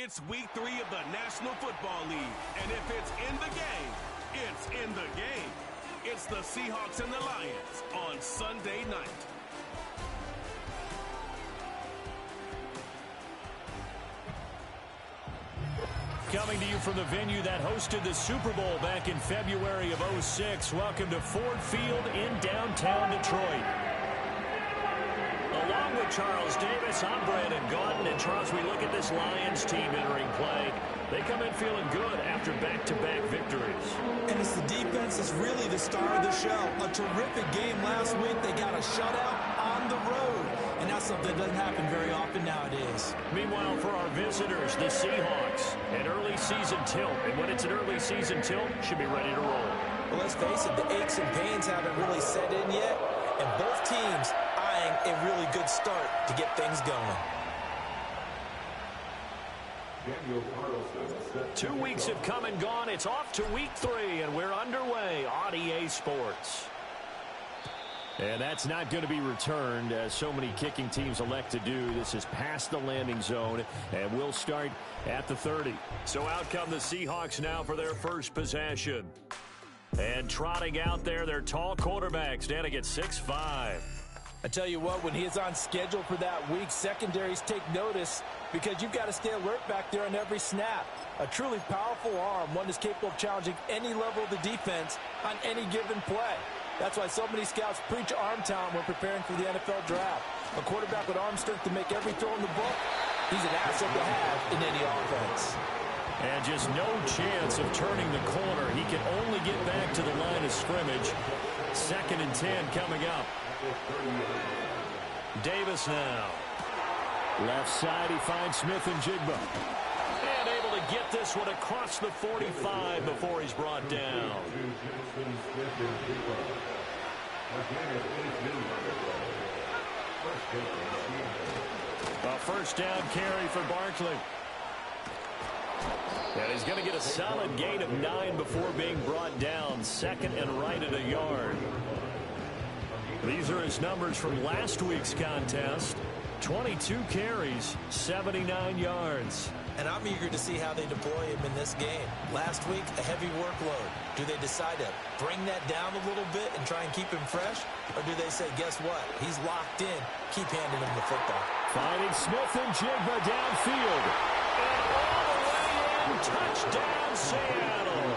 It's week 3 of the National Football League, and if it's in the game, it's in the game. It's the Seahawks and the Lions on Sunday night. Coming to you from the venue that hosted the Super Bowl back in February of '06. Welcome to Ford Field in downtown Detroit. Along with Charles Davis, I'm Brandon Gaudin. And Charles, we look at this Lions team entering play. They come in feeling good after back-to-back victories. And it's the defense that's really the star of the show. A terrific game last week. They got a shutout on the road. And that's something that doesn't happen very often nowadays. Meanwhile, for our visitors, the Seahawks, an early season tilt. And when it's an early season tilt, should be ready to roll. Well, let's face it, the aches and pains haven't really set in yet. And both teams eyeing a really good start to get things going. 2 weeks have come and gone. It's off to week 3, and we're underway on EA Sports. And that's not going to be returned, as so many kicking teams elect to do. This is past the landing zone, and we'll start at the 30. So out come the Seahawks now for their first possession. And trotting out there, their tall quarterback standing at 6'5". I tell you what, when he is on schedule for that week, secondaries take notice because you've got to stay alert back there on every snap. A truly powerful arm, one that's capable of challenging any level of the defense on any given play. That's why so many scouts preach arm talent when preparing for the NFL draft. A quarterback with arm strength to make every throw in the book, he's an asset to have in any offense. And just no chance of turning the corner. He can only get back to the line of scrimmage. 2nd and 10 coming up. Davis now. Left side, he finds Smith and Jigba. And able to get this one across the 45 before he's brought down. A first down carry for Barkley. And he's going to get a solid gain of 9 before being brought down. 2nd and right at a yard. These are his numbers from last week's contest. 22 carries, 79 yards. And I'm eager to see how they deploy him in this game. Last week, a heavy workload. Do they decide to bring that down a little bit and try and keep him fresh? Or do they say, guess what? He's locked in. Keep handing him the football. Finding Smith and Jigba downfield. And all the way in. Touchdown, Seattle.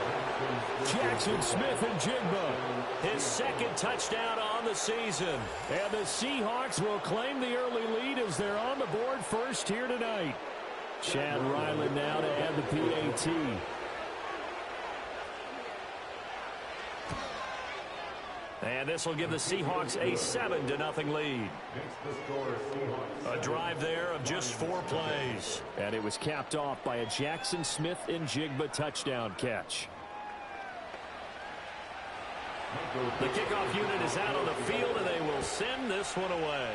Jackson Smith and Jigba. His 2nd touchdown on the season. And the Seahawks will claim the early lead as they're on the board first here tonight. Chad Ryland now to add the PAT. And this will give the Seahawks a 7-0 lead. A drive there of just 4 plays. And it was capped off by a Jackson Smith and Jigba touchdown catch. The kickoff unit is out on the field, and they will send this one away.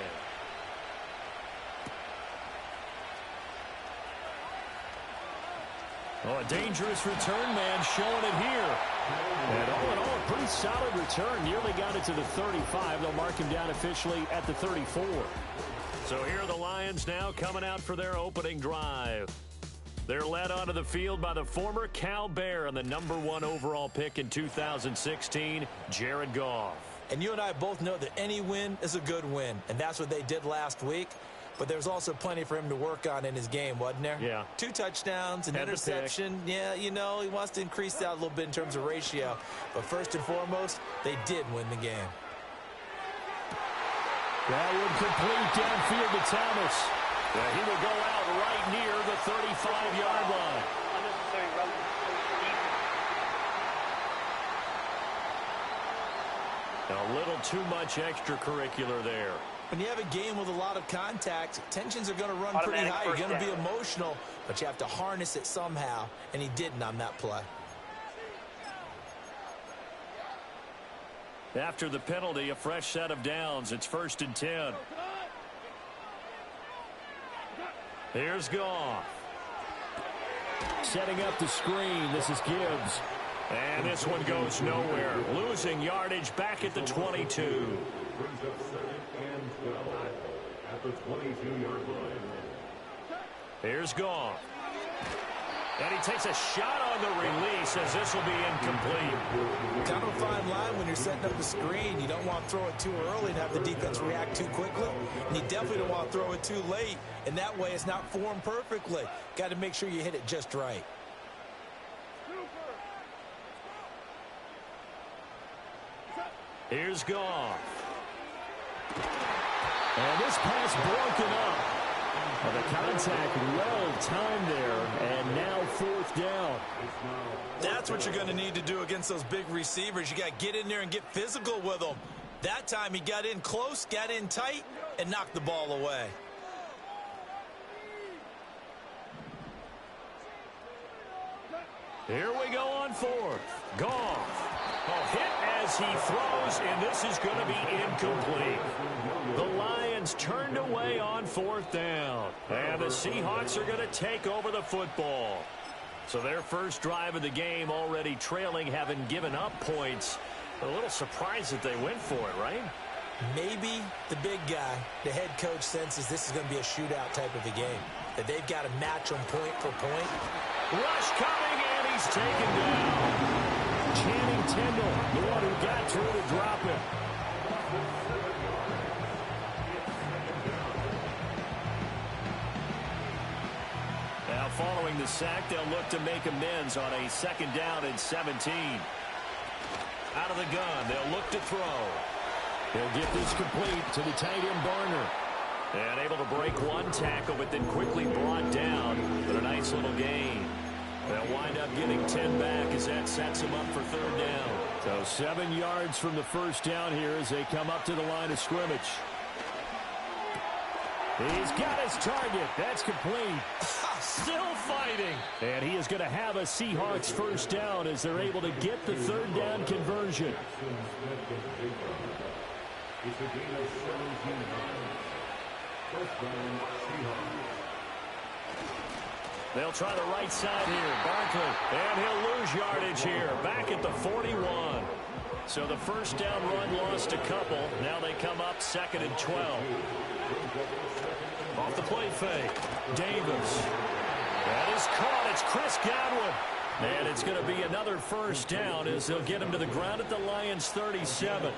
Oh, a dangerous return man showing it here. And all in all, a pretty solid return. Nearly got it to the 35. They'll mark him down officially at the 34. So here are the Lions now coming out for their opening drive. They're led onto the field by the former Cal Bear and the #1 overall pick in 2016, Jared Goff. And you and I both know that any win is a good win, and that's what they did last week. But there's also plenty for him to work on in his game, wasn't there? Yeah. 2 touchdowns, an interception. Yeah, you know, he wants to increase that a little bit in terms of ratio. But first and foremost, they did win the game. That would complete downfield to Thomas. Yeah, he will go out right near the 35-yard line. A little too much extracurricular there. When you have a game with a lot of contact, tensions are going to run pretty high. You're going to be emotional, but you have to harness it somehow, and he didn't on that play. After the penalty, a fresh set of downs. It's 1st and 10. Here's Goff. Setting up the screen. This is Gibbs. And this one goes nowhere. Losing yardage back at the 22. Here's Goff. And he takes a shot on the release as this will be incomplete. Kind of a fine line when you're setting up the screen. You don't want to throw it too early and have the defense react too quickly. And you definitely don't want to throw it too late. And that way it's not formed perfectly. Got to make sure you hit it just right. Here's Goff. And this pass broken up. Well, the contact well timed there, and now fourth down. That's what you're going to need to do against those big receivers. You got to get in there and get physical with them. That time he got in close, got in tight, and knocked the ball away. Here we go on fourth. Goff. Hit as he throws, and this is going to be incomplete. The Lions turned away on fourth down, and the Seahawks are going to take over the football. So their first drive of the game already trailing, having given up points. A little surprised that they went for it, right? Maybe the big guy, the head coach, senses this is going to be a shootout type of a game, that they've got to match them point for point. Rush coming, and he's taken down. Channing Tindall, the one who got through to drop him. Now following the sack, they'll look to make amends on a 2nd down and 17. Out of the gun, they'll look to throw. He'll get this complete to the tight end Barner. And able to break one tackle, but then quickly brought down. But a nice little gain. They'll wind up getting 10 back as that sets them up for 3rd down. So 7 yards from the first down here as they come up to the line of scrimmage. He's got his target. That's complete. Still fighting. And he is going to have a Seahawks first down as they're able to get the 3rd down conversion. They'll try the right side here. Barkley. And he'll lose yardage here. Back at the 41. So the first down run lost a couple. Now they come up 2nd and 12. Off the play fake. Davis. That is caught. It's Chris Godwin. And it's going to be another first down as they'll get him to the ground at the Lions' 37.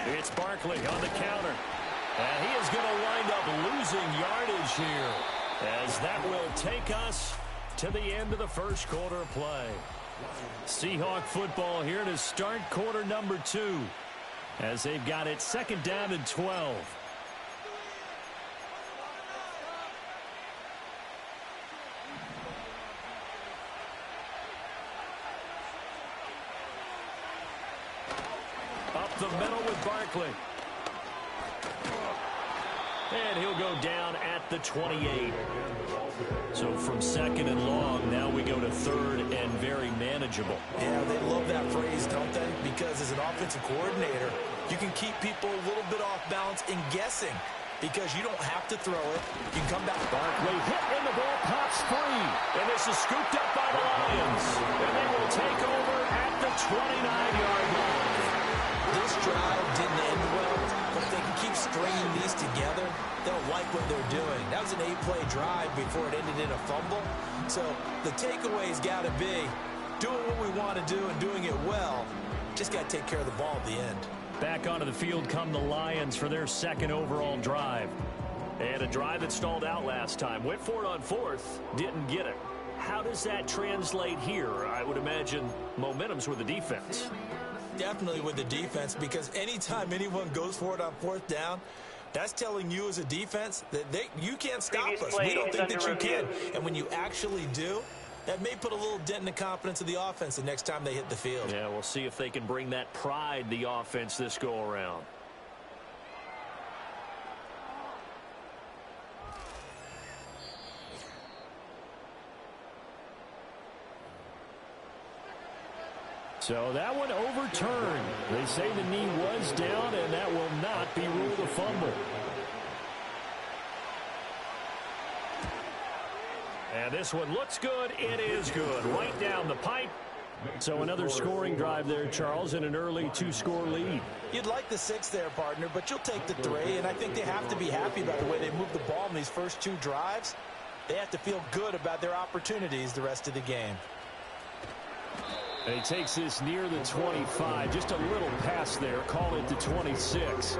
It's Barkley on the counter. And he is going to wind up losing yardage here as that will take us to the end of the first quarter of play. Seahawk football here to start quarter number 2 as they've got it 2nd down and 12. Up the middle with Barkley. And he'll go down at the 28. So from 2nd and long, now we go to 3rd and very manageable. Yeah, they love that phrase, don't they? Because as an offensive coordinator, you can keep people a little bit off balance in guessing because you don't have to throw it. You can come back. Barkley hit and the ball pops free. And this is scooped up by the Lions. And they will take over at the 29-yard line. This drive didn't end well, but if they can keep stringing these together, they'll like what they're doing. That was an 8-play drive before it ended in a fumble. So the takeaway's got to be doing what we want to do and doing it well. Just got to take care of the ball at the end. Back onto the field come the Lions for their 2nd overall drive. And a drive that stalled out last time. Went for it on 4th, didn't get it. How does that translate here? I would imagine momentum's with the defense. Definitely with the defense, because anytime anyone goes for it on 4th down, that's telling you as a defense that you can't stop us. We don't think that you can. And when you actually do, that may put a little dent in the confidence of the offense the next time they hit the field. Yeah, we'll see if they can bring that pride, the offense, this go-around. So that one overturned. They say the knee was down, and that will not be ruled a fumble. And this one looks good. It is good. Right down the pipe. So another scoring drive there, Charles, and an early 2-score lead. You'd like the 6 there, partner, but you'll take the 3, and I think they have to be happy about the way they moved the ball in these first 2 drives. They have to feel good about their opportunities the rest of the game. And he takes this near the 25. Just a little pass there. Call it the 26.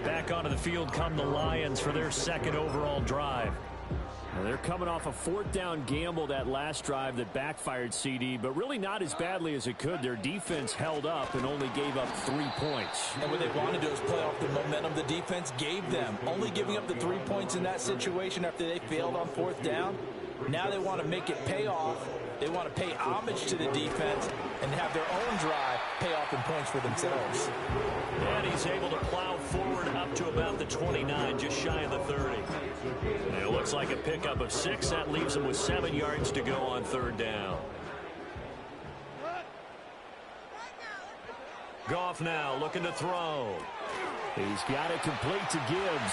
Back onto the field come the Lions for their second overall drive. Now they're coming off a 4th down gamble that last drive that backfired, CD, but really not as badly as it could. Their defense held up and only gave up 3 points. And what they want to do is play off the momentum the defense gave them. Only giving up the 3 points in that situation after they failed on 4th down. Now they want to make it pay off. They want to pay homage to the defense and have their own drive pay off in points for themselves. And he's able to plow forward up to about the 29, just shy of the 30. And it looks like a pickup of 6. That leaves him with 7 yards to go on 3rd down. Goff now looking to throw. He's got it complete to Gibbs.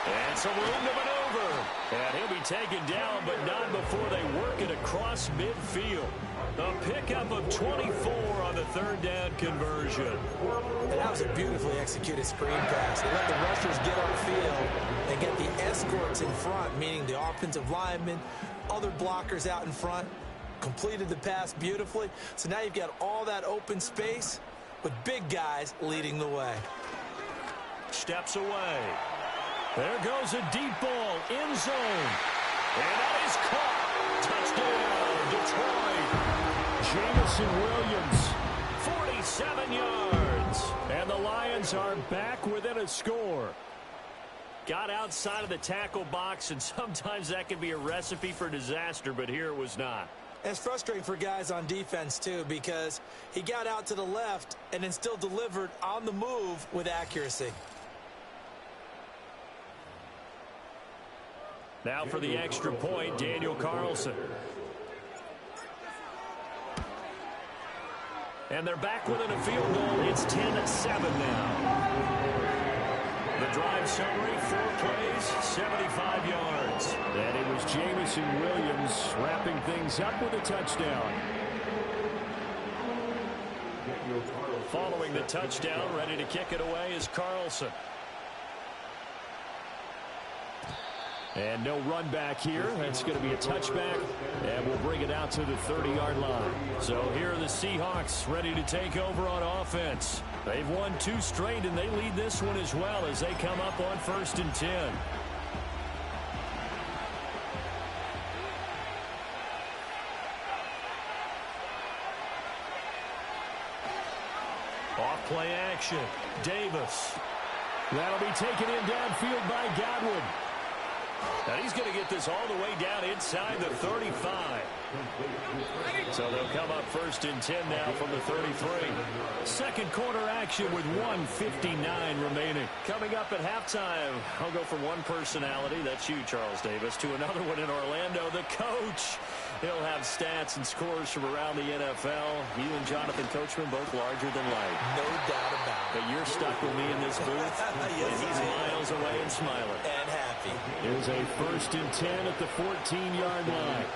And some room to maneuver. And he'll be taken down, but not before they work it across midfield. A pickup of 24 on the 3rd down conversion. And that was a beautifully executed screen pass. They let the rushers get upfield and get the escorts in front, meaning the offensive linemen, other blockers out in front, completed the pass beautifully. So now you've got all that open space with big guys leading the way. Steps away. There goes a deep ball, end zone. And that is caught. Touchdown, Detroit. Jamison Williams, 47 yards. And the Lions are back within a score. Got outside of the tackle box, and sometimes that can be a recipe for disaster, but here it was not. It's frustrating for guys on defense, too, because he got out to the left and then still delivered on the move with accuracy. Now for the extra point, Daniel Carlson. And they're back within a field goal. It's 10-7 now. The drive summary, 4 plays, 75 yards. And it was Jamison Williams wrapping things up with a touchdown. Following the touchdown, ready to kick it away is Carlson. And no run back here. That's going to be a touchback. And we'll bring it out to the 30-yard line. So here are the Seahawks ready to take over on offense. They've won 2 straight, and they lead this one as well as they come up on 1st and 10. Off play action. Davis. That'll be taken in downfield by Godwin. And he's going to get this all the way down inside the 35. So they'll come up 1st and 10 now from the 33. Second quarter action with 1:59 remaining. Coming up at halftime, I'll go from one personality, that's you, Charles Davis, to another one in Orlando, the coach. He'll have stats and scores from around the NFL. You and Jonathan Coachman both larger than life. No doubt about it. But you're stuck with me in this booth, yes, and he's miles away and smiling. And happy. Here's a 1st and 10 at the 14-yard line.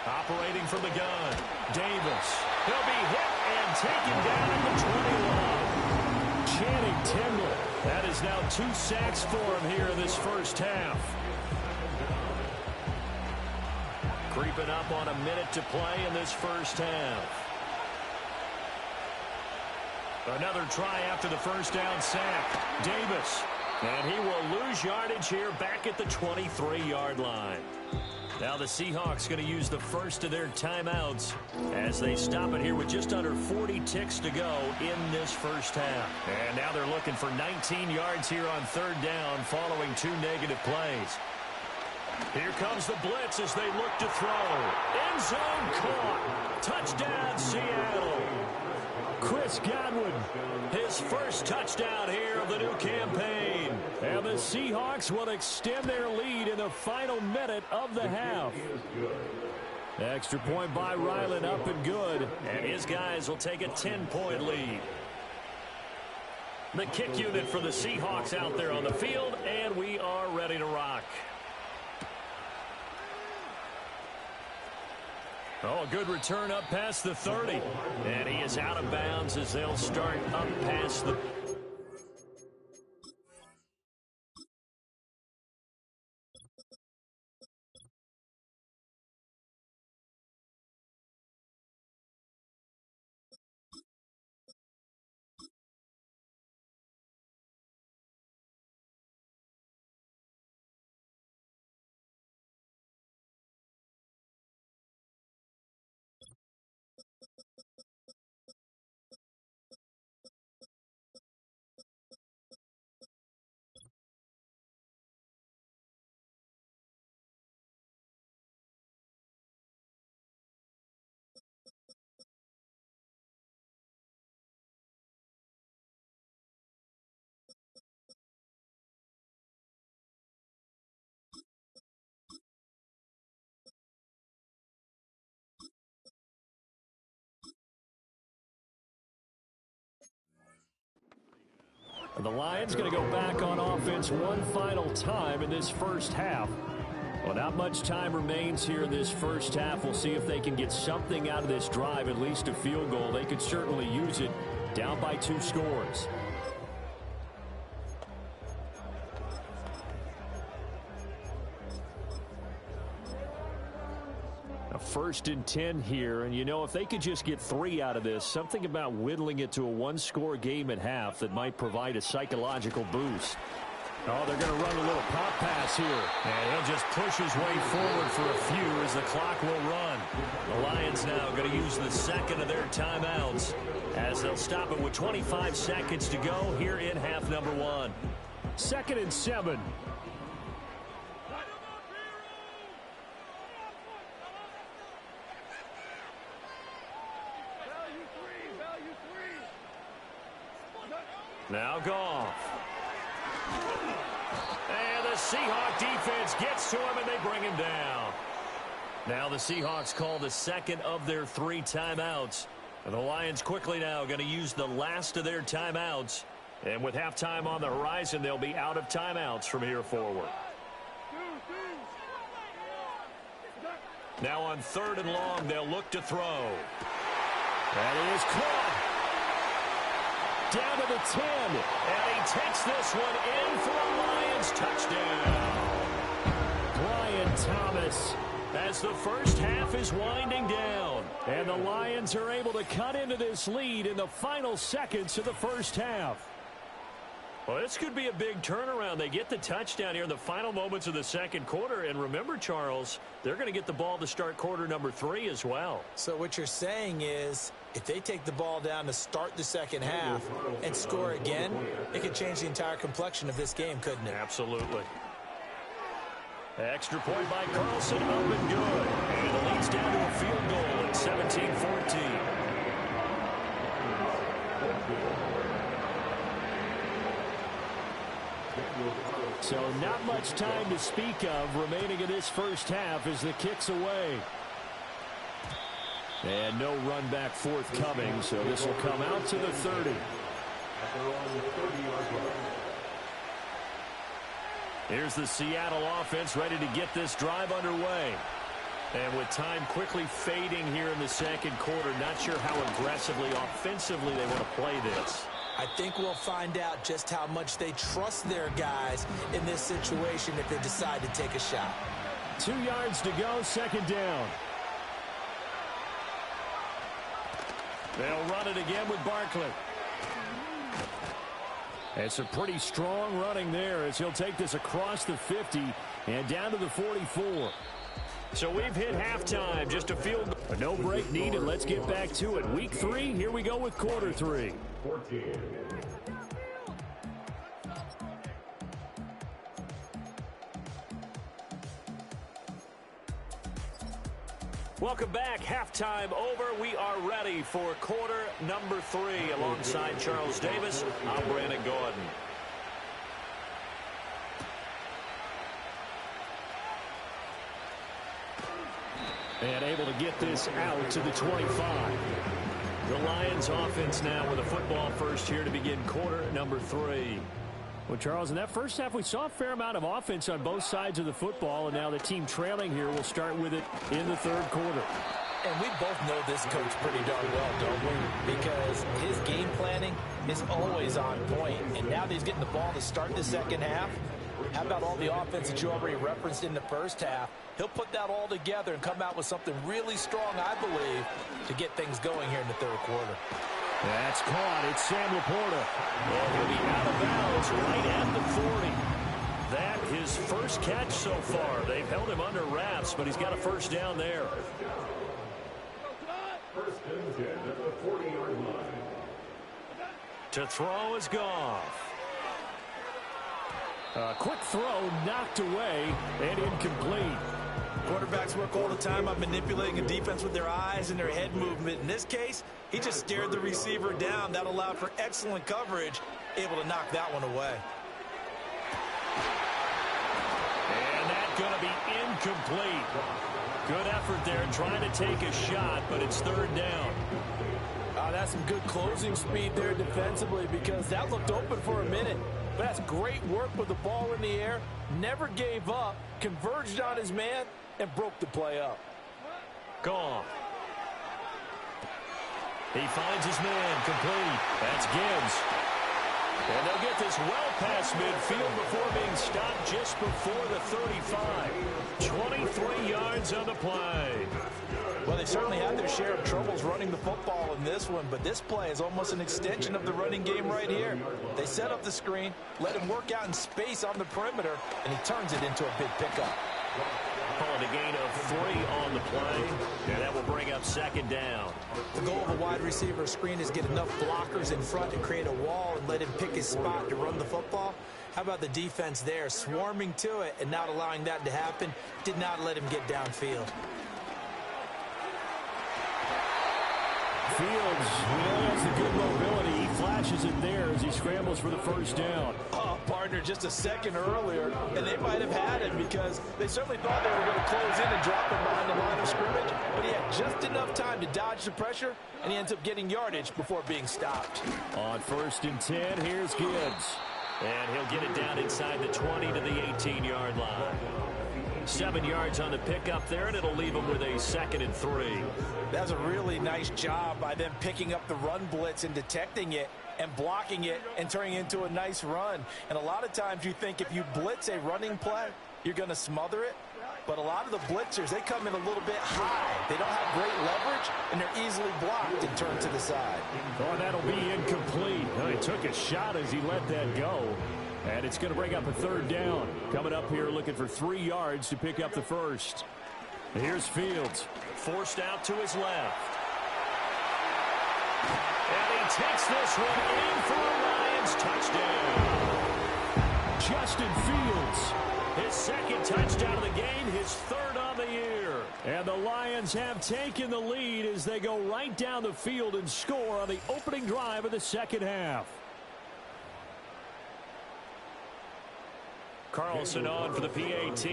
Operating from the gun, Davis. He'll be hit and taken down at the 21. Channing Tindall. That is now 2 sacks for him here in this first half. Creeping up on a minute to play in this first half. Another try after the first down sack. Davis. And he will lose yardage here back at the 23-yard line. Now the Seahawks going to use the first of their timeouts as they stop it here with just under 40 ticks to go in this first half. And now they're looking for 19 yards here on 3rd down following 2 negative plays. Here comes the blitz as they look to throw. End zone caught. Touchdown, Seattle. Chris Godwin, his first touchdown here of the new campaign. And the Seahawks will extend their lead in the final minute of the half. Extra point by Ryland, up and good. And his guys will take a 10-point lead. The kick unit for the Seahawks out there on the field, and we are ready to rock. Oh, a good return up past the 30. And he is out of bounds as they'll start up past the... The Lions going to go back on offense one final time in this first half. Well, not much time remains here in this first half. We'll see if they can get something out of this drive, at least a field goal. They could certainly use it, down by 2 scores. A 1st and 10 here, and you know, if they could just get 3 out of this, something about whittling it to a 1-score game at half that might provide a psychological boost. Oh, they're going to run a little pop pass here. And he'll just push his way forward for a few as the clock will run. The Lions now going to use the second of their timeouts as they'll stop it with 25 seconds to go here in half number 1. 2nd and 7. Now Goff. And the Seahawk defense gets to him, and they bring him down. Now the Seahawks call the second of their 3 timeouts. And the Lions quickly now going to use the last of their timeouts. And with halftime on the horizon, they'll be out of timeouts from here forward. Now on 3rd and long, they'll look to throw. That is caught. Down to the 10, and he takes this one in for a Lions touchdown. Brian Thomas, as the first half is winding down, and the Lions are able to cut into this lead in the final seconds of the first half. Well, this could be a big turnaround. They get the touchdown here in the final moments of the second quarter. And remember, Charles, they're going to get the ball to start quarter number 3 as well. So what you're saying is if they take the ball down to start the second half and score again, it could change the entire complexion of this game, couldn't it? Absolutely. Extra point by Carlson, up and good. And it leads down to a field goal at 17-14. So not much time to speak of remaining in this first half as the kick's away. And no run back forthcoming, so this will come out to the 30. Here's the Seattle offense ready to get this drive underway. And with time quickly fading here in the second quarter, not sure how aggressively, offensively they want to play this. I think we'll find out just how much they trust their guys in this situation if they decide to take a shot. 2 yards to go, 2nd down. They'll run it again with Barkley. It's a pretty strong running there as he'll take this across the 50 and down to the 44. So we've hit halftime, just a field goal. A no break needed. Let's get back to it. Week 3, here we go with quarter 3. Welcome back. Halftime over. We are ready for quarter number 3. Alongside Charles Davis, I'm Brandon Gordon. And able to get this out to the 25. The Lions offense now with a football first here to begin quarter number 3. Well, Charles, in that first half, we saw a fair amount of offense on both sides of the football, and now the team trailing here will start with it in the third quarter. And we both know this coach pretty darn well, don't we? Because his game planning is always on point. And now that he's getting the ball to start the second half, how about all the offense that you already referenced in the first half? He'll put that all together and come out with something really strong, I believe, to get things going here in the third quarter. That's caught. It's Sam Laporta. And he'll be out of bounds right at the 40. That his first catch so far. They've held him under wraps, but he's got a first down there. First and 10 at the 40-yard line. To throw is Goff. A quick throw knocked away and incomplete. Quarterbacks work all the time on manipulating a defense with their eyes and their head movement. In this case, he just stared the receiver down. That allowed for excellent coverage, able to knock that one away. And that's going to be incomplete. Good effort there trying to take a shot, but it's third down. That's some good closing speed there defensively because that looked open for a minute. But that's great work with the ball in the air. Never gave up, converged on his man, and broke the play up. Gone. He finds his man complete. That's Gibbs. And they'll get this well past midfield before being stopped just before the 35. 23 yards on the play. Well, they certainly had their share of troubles running the football in this one, but this play is almost an extension of the running game right here. They set up the screen, let him work out in space on the perimeter, and he turns it into a big pickup. Calling a gain of 3 on the play, and that will bring up second down. The goal of a wide receiver screen is get enough blockers in front to create a wall and let him pick his spot to run the football. How about the defense there, swarming to it and not allowing that to happen? Did not let him get downfield. Fields, we know he has the good mobility. He flashes it there as he scrambles for the first down. Oh, partner, just a second earlier, and they might have had him because they certainly thought they were going to close in and drop him behind the line of scrimmage, but he had just enough time to dodge the pressure, and he ends up getting yardage before being stopped. On first and 10, here's Gibbs. And he'll get it down inside the 20 to the 18-yard line. 7 yards on the pickup there, and it'll leave him with a 2nd and 3. That's a really nice job by them picking up the run blitz and detecting it and blocking it and turning it into a nice run. And a lot of times you think if you blitz a running play, you're going to smother it. But a lot of the blitzers, they come in a little bit high. They don't have great leverage, and they're easily blocked and turned to the side. Oh, that'll be incomplete. Oh, he took a shot as he let that go. And it's going to bring up a third down. Coming up here looking for 3 yards to pick up the first. Here's Fields. Forced out to his left. And he takes this one in for a Lions touchdown. Justin Fields. His 2nd touchdown of the game, his 3rd on the year. And the Lions have taken the lead as they go right down the field and score on the opening drive of the second half. Carlson on for the PAT.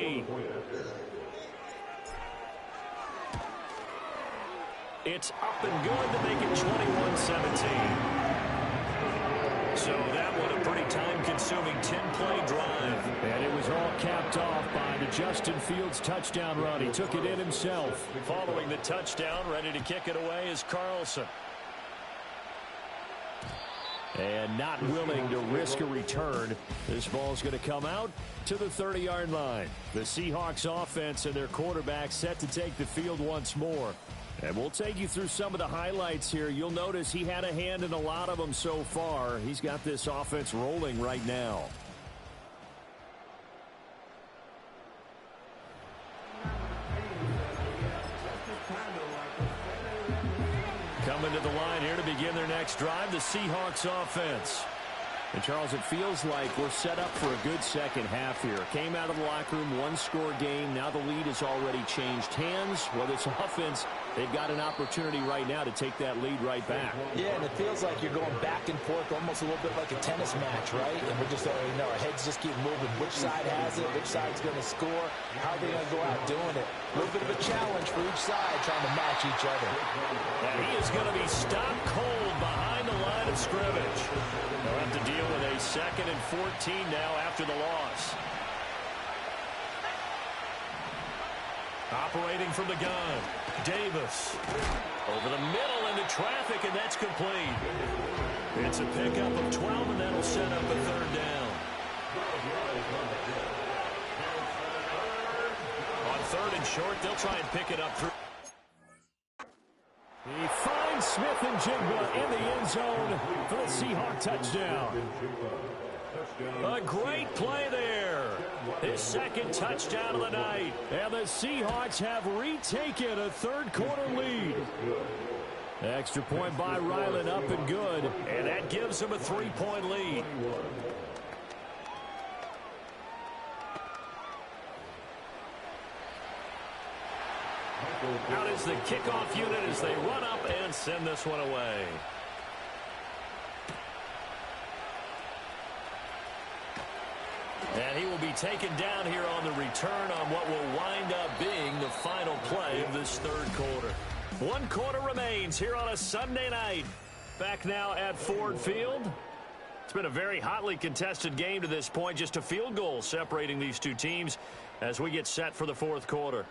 It's up and good to make it 21-17. So that one a pretty time-consuming 10-play drive. And it was all capped off by the Justin Fields touchdown run. He took it in himself. Following the touchdown, ready to kick it away is Carlson. And not willing to risk a return. This ball's going to come out to the 30-yard line. The Seahawks offense and their quarterback set to take the field once more. And we'll take you through some of the highlights here. You'll notice he had a hand in a lot of them so far. He's got this offense rolling right now. Coming to the line here to begin their next drive, the Seahawks offense. And, Charles, it feels like we're set up for a good second half here. Came out of the locker room, one-score game. Now the lead has already changed hands. Well, this offense, they've got an opportunity right now to take that lead right back. Yeah, and it feels like you're going back and forth almost a little bit like a tennis match, right? And we're just, our heads just keep moving. Which side has it? Which side's going to score? How are they going to go out doing it? A little bit of a challenge for each side trying to match each other. And he is going to be stopped cold behind the line of scrimmage. They'll have to deal with a 2nd and 14 now after the loss. Operating from the gun. Davis. Over the middle into traffic, and that's complete. It's a pickup of 12, and that'll set up a third down. On third and short, they'll try and pick it up through. He finds Smith and Jigba in the end zone for the Seahawk touchdown. A great play there. His second touchdown of the night. And the Seahawks have retaken a third-quarter lead. Extra point by Ryland, up and good. And that gives them a 3-point lead. Out is the kickoff unit as they run up and send this one away. And he will be taken down here on the return on what will wind up being the final play of this third quarter. 1 quarter remains here on a Sunday night. Back now at Ford Field. It's been a very hotly contested game to this point. Just a field goal separating these two teams as we get set for the fourth quarter.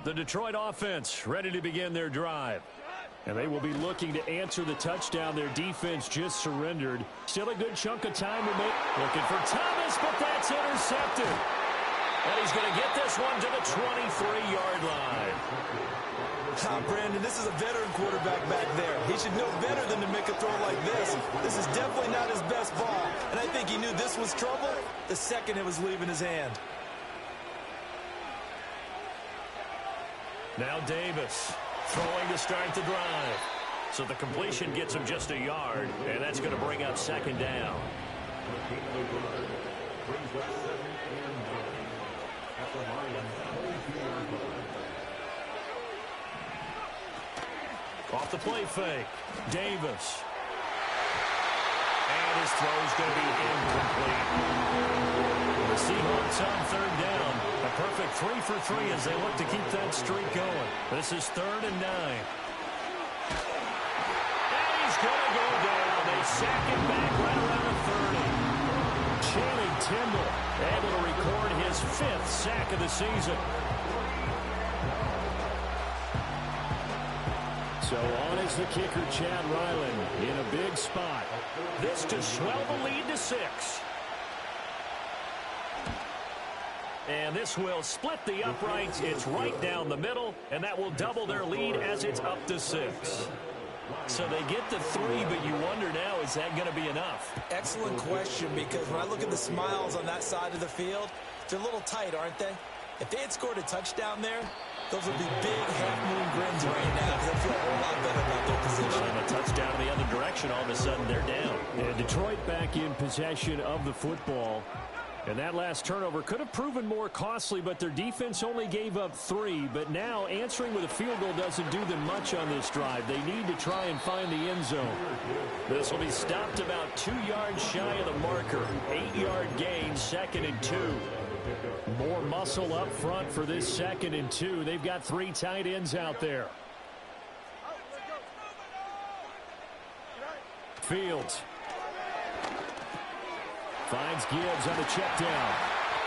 The Detroit offense ready to begin their drive. And they will be looking to answer the touchdown their defense just surrendered. Still a good chunk of time remaining. Looking for Thomas, but that's intercepted. And he's going to get this one to the 23-yard line. Brandon, this is a veteran quarterback back there. He should know better than to make a throw like this. This is definitely not his best ball. And I think he knew this was trouble the second it was leaving his hand. Now Davis throwing to start the drive. So the completion gets him just a yard, and that's going to bring up second down. Off the play fake, Davis. And his throw's going to be incomplete. The Seahawks on third down. A perfect 3 for 3 as they look to keep that streak going. This is 3rd and 9. And he's going to go down. They sack him back right around the 30. Channing Tindall able to record his 5th sack of the season. So on is the kicker, Chad Ryland, in a big spot. This to swell the lead to 6. And this will split the uprights. It's right down the middle, and that will double their lead as it's up to 6. So they get the 3, but you wonder now, is that going to be enough? Excellent question, because when I look at the smiles on that side of the field, they're a little tight, aren't they? If they had scored a touchdown there, those would be big half-moon grins right now. They'll feel a whole lot better about their position. And a touchdown in the other direction, all of a sudden they're down. And Detroit back in possession of the football. And that last turnover could have proven more costly, but their defense only gave up 3. But now answering with a field goal doesn't do them much on this drive. They need to try and find the end zone. This will be stopped about 2 yards shy of the marker. 8-yard gain, 2nd and 2. More muscle up front for this 2nd and 2. They've got 3 tight ends out there. Fields. Finds Gibbs on the check down.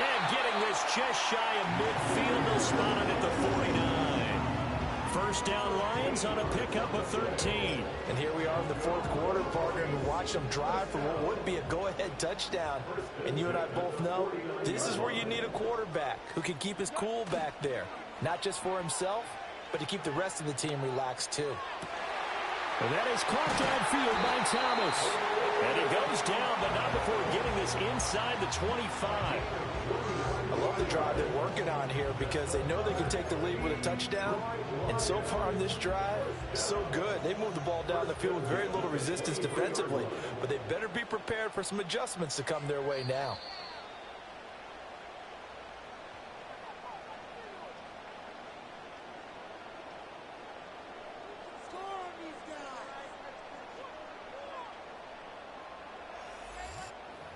And getting this just shy of midfield. They'll spot it at the 49. First down Lions on a pickup of 13. And here we are in the fourth quarter, partner, and watch them drive for what would be a go-ahead touchdown. And you and I both know this is where you need a quarterback who can keep his cool back there. Not just for himself, but to keep the rest of the team relaxed too. And that is caught downfield by Thomas. And he goes down, but not before getting this inside the 25. I love the drive they're working on here because they know they can take the lead with a touchdown. And so far on this drive, so good. They moved the ball down the field with very little resistance defensively. But they better be prepared for some adjustments to come their way now.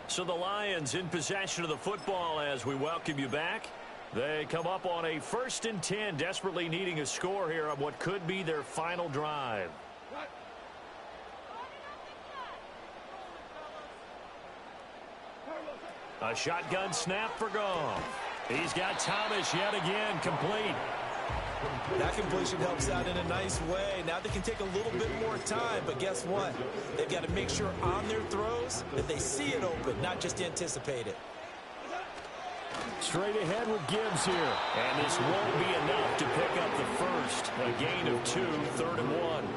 So the Lions in possession of the football as we welcome you back. They come up on a 1st and 10, desperately needing a score here on what could be their final drive. A shotgun snap for Goff. He's got Thomas yet again complete. That completion helps out in a nice way. Now they can take a little bit more time, but guess what? They've got to make sure on their throws that they see it open, not just anticipate it. Straight ahead with Gibbs here. And this won't be enough to pick up the first. A gain of 2, 3rd and 1.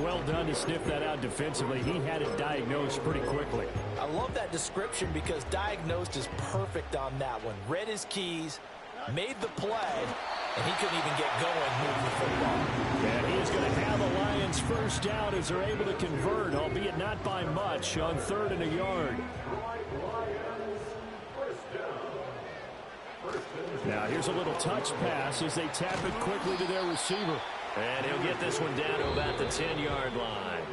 Well done to sniff that out defensively. He had it diagnosed pretty quickly. I love that description because diagnosed is perfect on that one. Read his keys, made the play, and he couldn't even get going moving the football. And he's going to have the Lions first down as they're able to convert, albeit not by much, on 3rd and a yard. Now here's a little touch pass as they tap it quickly to their receiver. And he'll get this one down to about the 10-yard line.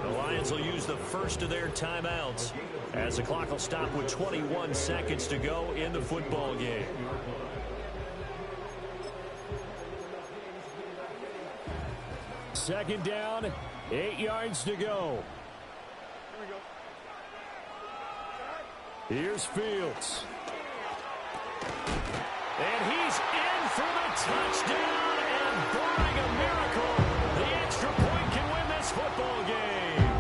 The Lions will use the first of their timeouts as the clock will stop with 21 seconds to go in the football game. Second down, 8 yards to go. Here's Fields. And he's in for the touchdown, and barring a miracle, the extra point can win this football game.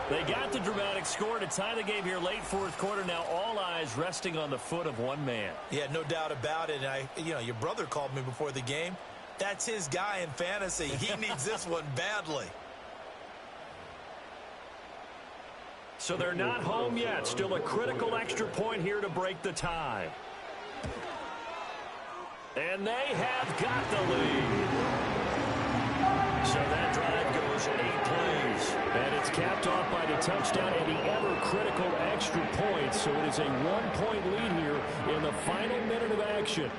They got the dramatic score to tie the game here late 4th quarter. Now all eyes resting on the foot of one man. Yeah, no doubt about it. And your brother called me before the game. That's his guy in fantasy. He needs this one badly. So they're not home yet. Still a critical extra point here to break the tie. And they have got the lead. So that drive goes 8 plays. And it's capped off by the touchdown and the ever-critical extra point. So it is a 1-point lead here in the final minute of action.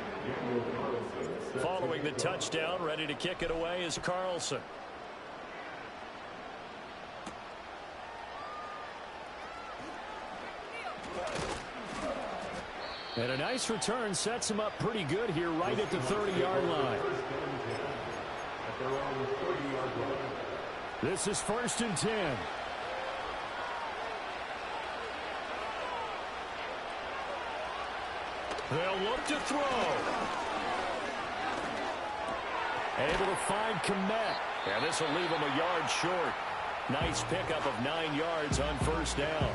Following the touchdown, ready to kick it away is Carlson. And a nice return sets him up pretty good here right at the 30-yard line. This is 1st and 10. They'll look to throw. Able to find Komet. And this will leave him a yard short. Nice pickup of 9 yards on 1st down.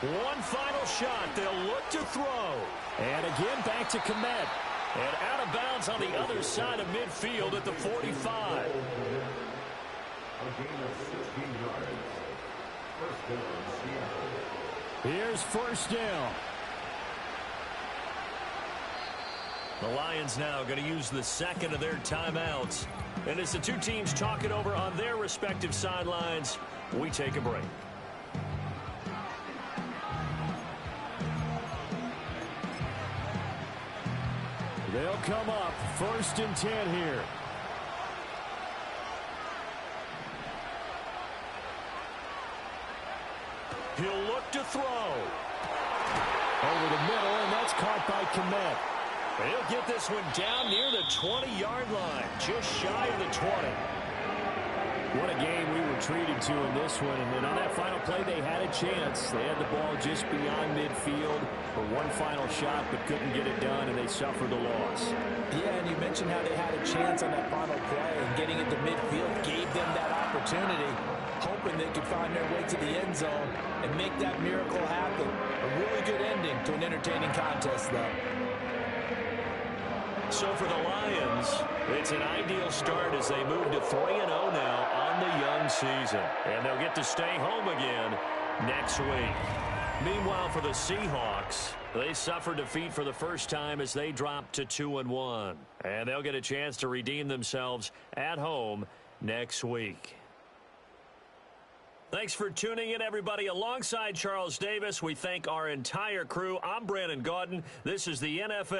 One final shot. They'll look to throw. And again back to Komet. And out of bounds on the other side of midfield at the 45. Here's 1st down. The Lions now going to use the second of their timeouts. And as the two teams talk it over on their respective sidelines, we take a break. They'll come up 1st and 10 here. He'll look to throw. Over the middle, and that's caught by Komet. He'll get this one down near the 20-yard line, just shy of the 20. What a game we were treated to in this one. And then on that final play, they had a chance. They had the ball just beyond midfield for one final shot, but couldn't get it done, and they suffered the loss. Yeah, and you mentioned how they had a chance on that final play, and getting into midfield gave them that opportunity, hoping they could find their way to the end zone and make that miracle happen. A really good ending to an entertaining contest, though. So for the Lions, it's an ideal start as they move to 3-0 now on the young season. And they'll get to stay home again next week. Meanwhile, for the Seahawks, they suffered defeat for the first time as they dropped to 2-1. And they'll get a chance to redeem themselves at home next week. Thanks for tuning in, everybody. Alongside Charles Davis, we thank our entire crew. I'm Brandon Gaudin. This is the NFL.